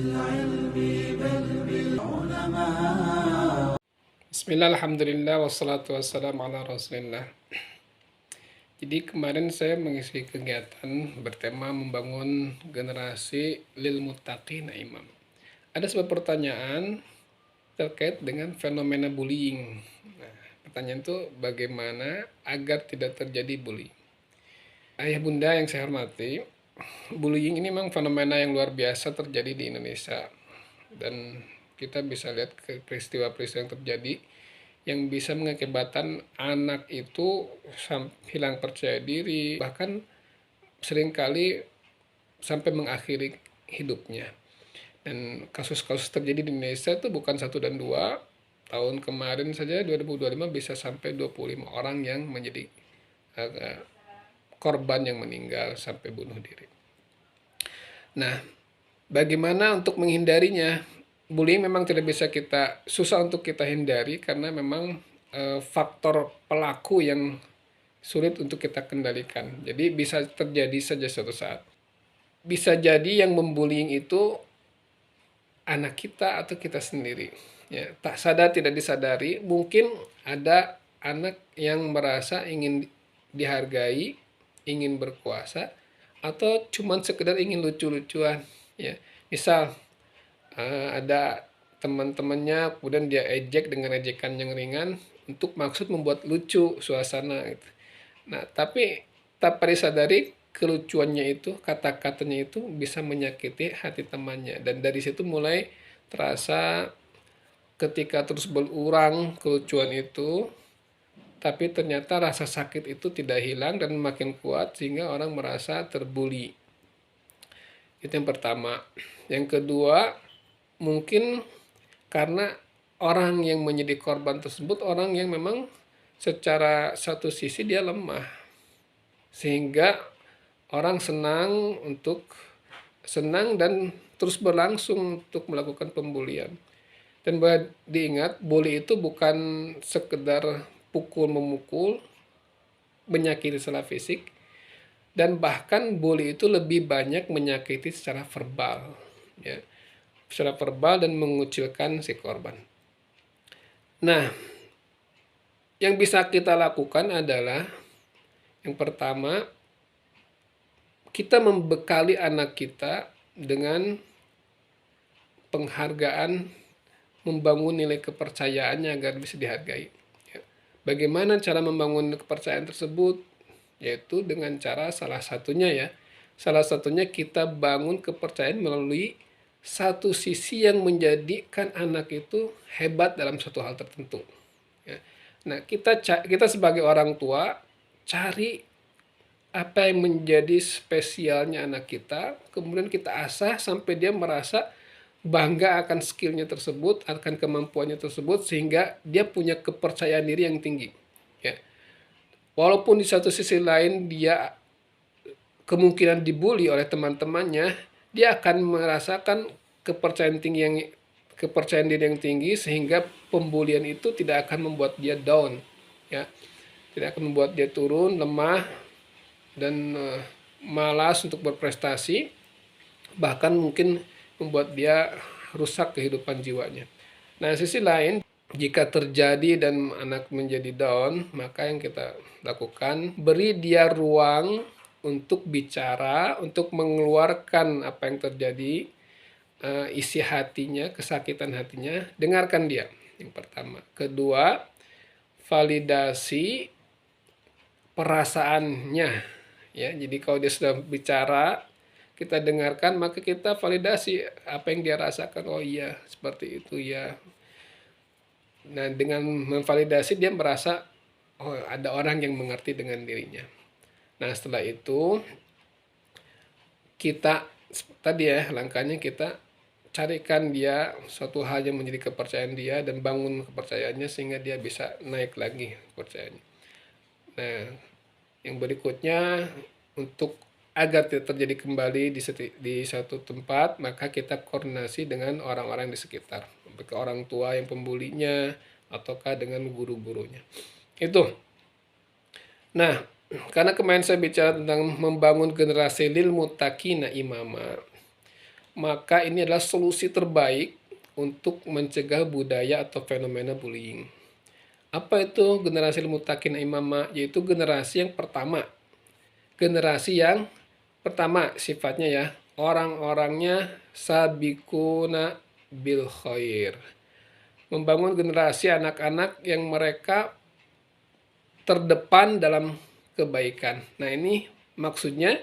بالعلم بل بالعلماء. Bismillah, alhamdulillah, wassalatu wassalamu ala rasulillah. Jadi kemarin saya mengisi kegiatan bertema membangun generasi lil muttaqina imam. Ada sebuah pertanyaan terkait dengan fenomena bullying. Nah, pertanyaan itu bagaimana agar tidak terjadi bullying. Ayah bunda yang saya hormati, bullying ini memang fenomena yang luar biasa terjadi di Indonesia. Dan kita bisa lihat ke peristiwa-peristiwa yang terjadi yang bisa mengakibatkan anak itu hilang percaya diri, bahkan seringkali sampai mengakhiri hidupnya. Dan kasus-kasus terjadi di Indonesia itu bukan satu dan dua. Tahun kemarin saja 2025 bisa sampai 25 orang yang menjadi korban yang meninggal sampai bunuh diri. Nah, bagaimana untuk menghindarinya? Bullying memang tidak bisa susah untuk kita hindari karena memang faktor pelaku yang sulit untuk kita kendalikan. Jadi bisa terjadi saja suatu saat. Bisa jadi yang membullying itu anak kita atau kita sendiri. Ya, tak sadar tidak disadari, mungkin ada anak yang merasa ingin dihargai, ingin berkuasa, atau cuman sekedar ingin lucu-lucuan. Ya, misal ada teman-temannya kemudian dia ejek dengan ejekan yang ringan untuk maksud membuat lucu suasana gitu. Nah, tapi tanpa disadari kelucuannya itu, kata-katanya itu bisa menyakiti hati temannya, dan dari situ mulai terasa ketika terus berulang kelucuan itu, tapi ternyata rasa sakit itu tidak hilang dan makin kuat sehingga orang merasa terbuli. Itu yang pertama. Yang kedua, mungkin karena orang yang menjadi korban tersebut orang yang memang secara satu sisi dia lemah, sehingga orang senang dan terus berlangsung untuk melakukan pembulian. Dan diingat, bully itu bukan sekedar pukul memukul, menyakiti secara fisik, dan bahkan bully itu lebih banyak menyakiti secara verbal, ya, secara verbal dan mengucilkan si korban. Nah, yang bisa kita lakukan adalah yang pertama, kita membekali anak kita dengan penghargaan, membangun nilai kepercayaannya agar bisa dihargai. Bagaimana cara membangun kepercayaan tersebut? Yaitu dengan cara salah satunya kita bangun kepercayaan melalui satu sisi yang menjadikan anak itu hebat dalam satu hal tertentu. Nah, kita sebagai orang tua cari apa yang menjadi spesialnya anak kita, kemudian kita asah sampai dia merasa bangga akan skillnya tersebut, akan kemampuannya tersebut, sehingga dia punya kepercayaan diri yang tinggi. Ya. Walaupun di satu sisi lain dia kemungkinan dibully oleh teman-temannya, dia akan merasakan kepercayaan diri yang tinggi, sehingga pembulian itu tidak akan membuat dia down, ya, tidak akan membuat dia turun, lemah, dan malas untuk berprestasi, bahkan mungkin membuat dia rusak kehidupan jiwanya. Nah, sisi lain, jika terjadi dan anak menjadi down, maka yang kita lakukan, beri dia ruang untuk bicara, untuk mengeluarkan apa yang terjadi, isi hatinya, kesakitan hatinya, dengarkan dia, yang pertama. Kedua, validasi perasaannya, ya. Jadi kalau dia sudah bicara, kita dengarkan, maka kita validasi apa yang dia rasakan. Oh iya, seperti itu ya. Nah, dengan memvalidasi dia merasa, oh, ada orang yang mengerti dengan dirinya. Nah, setelah itu kita tadi ya, langkahnya kita carikan dia suatu hal yang menjadi kepercayaan dia dan bangun kepercayaannya sehingga dia bisa naik lagi kepercayaannya. Nah, yang berikutnya, untuk agar tidak terjadi kembali di satu tempat, maka kita koordinasi dengan orang-orang di sekitar, ke orang tua yang pembulinya, ataukah dengan guru-gurunya. Itu. Nah, karena kemarin saya bicara tentang membangun generasi lil muttaqina imama, maka ini adalah solusi terbaik untuk mencegah budaya atau fenomena bullying. Apa itu generasi muttaqin imama? Yaitu generasi yang pertama. Generasi yang pertama sifatnya ya, orang-orangnya sabiquna bil khair. Membangun generasi anak-anak yang mereka terdepan dalam kebaikan. Nah, ini maksudnya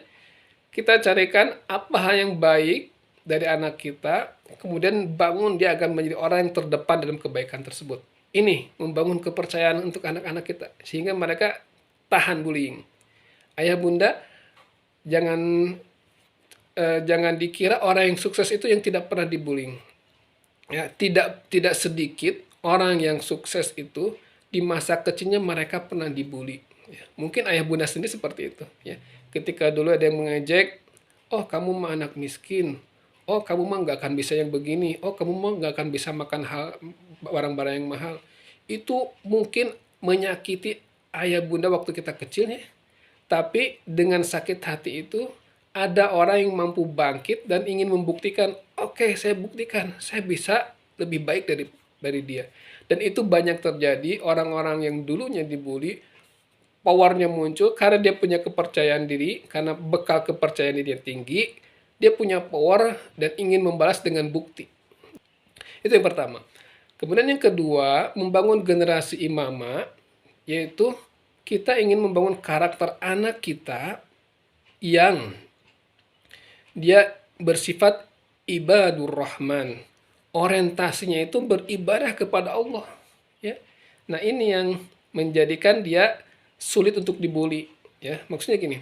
kita carikan apa hal yang baik dari anak kita, kemudian bangun dia akan menjadi orang yang terdepan dalam kebaikan tersebut. Ini membangun kepercayaan untuk anak-anak kita sehingga mereka tahan bullying. Ayah bunda, jangan jangan dikira orang yang sukses itu yang tidak pernah dibullying. Ya, tidak sedikit orang yang sukses itu di masa kecilnya mereka pernah dibully. Ya, mungkin ayah bunda sendiri seperti itu. Ya, ketika dulu ada yang mengejek, oh kamu mah anak miskin, oh kamu mah nggak akan bisa yang begini, oh kamu mah nggak akan bisa makan hal barang-barang yang mahal. Itu mungkin menyakiti ayah bunda waktu kita kecilnya. Tapi dengan sakit hati itu ada orang yang mampu bangkit dan ingin membuktikan, oke, saya buktikan, saya bisa lebih baik dari dia. Dan itu banyak terjadi, orang-orang yang dulunya dibully, powernya muncul karena dia punya kepercayaan diri, karena bekal kepercayaan diri dia tinggi, dia punya power dan ingin membalas dengan bukti. Itu yang pertama. Kemudian yang kedua, membangun generasi imama, yaitu kita ingin membangun karakter anak kita yang dia bersifat ibadur rahman. Orientasinya itu beribadah kepada Allah. Ya. Nah, ini yang menjadikan dia sulit untuk dibully. Ya, maksudnya gini.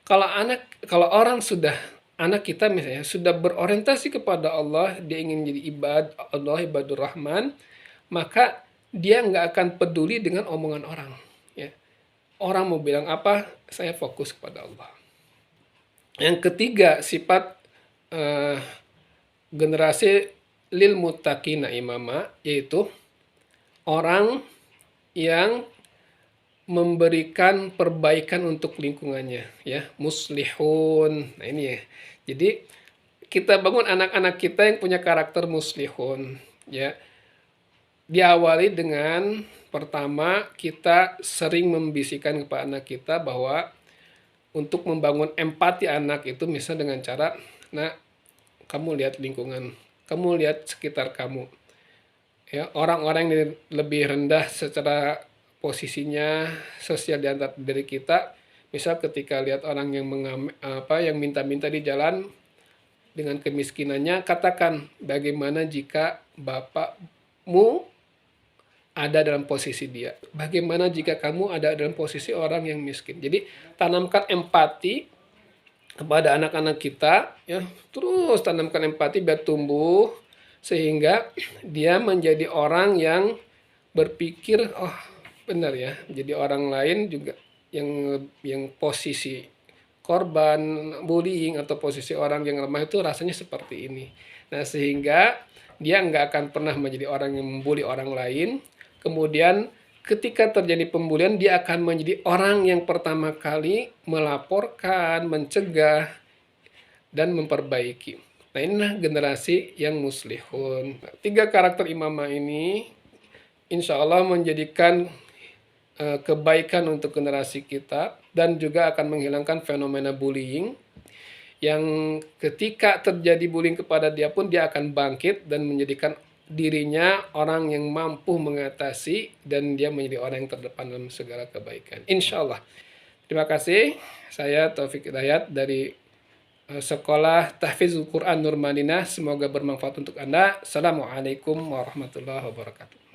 Kalau orang sudah anak kita misalnya sudah berorientasi kepada Allah, dia ingin jadi ibadur rahman, maka dia nggak akan peduli dengan omongan orang. Ya. Orang mau bilang apa, saya fokus kepada Allah. Yang ketiga, sifat generasi lil muttaqina imama, yaitu orang yang memberikan perbaikan untuk lingkungannya, ya, muslihun. Nah, ini ya. Jadi kita bangun anak-anak kita yang punya karakter muslihun, ya. Diawali dengan pertama kita sering membisikkan kepada anak kita bahwa untuk membangun empati anak itu misalnya dengan cara, nah, kamu lihat lingkungan, kamu lihat sekitar kamu. Ya, orang-orang yang lebih rendah secara posisinya sosial di antara diri kita, misal ketika lihat orang yang yang minta-minta di jalan dengan kemiskinannya, katakan bagaimana jika bapakmu ada dalam posisi dia. Bagaimana jika kamu ada dalam posisi orang yang miskin. Jadi tanamkan empati kepada anak-anak kita, ya, terus tanamkan empati biar tumbuh sehingga dia menjadi orang yang berpikir, oh benar ya, jadi orang lain juga yang posisi korban bullying atau posisi orang yang lemah itu rasanya seperti ini. Nah, sehingga dia nggak akan pernah menjadi orang yang membuli orang lain. Kemudian ketika terjadi pembulian, dia akan menjadi orang yang pertama kali melaporkan, mencegah, dan memperbaiki. Nah, inilah generasi yang muslihun. 3 karakter imamah ini insya Allah menjadikan kebaikan untuk generasi kita dan juga akan menghilangkan fenomena bullying yang ketika terjadi bullying kepada dia pun dia akan bangkit dan menjadikan dirinya orang yang mampu mengatasi dan dia menjadi orang yang terdepan dalam segala kebaikan. Insya Allah. Terima kasih. Saya Taufik Hidayat dari Sekolah Tahfizul Quran Nur Madinah. Semoga bermanfaat untuk Anda. Assalamualaikum warahmatullahi wabarakatuh.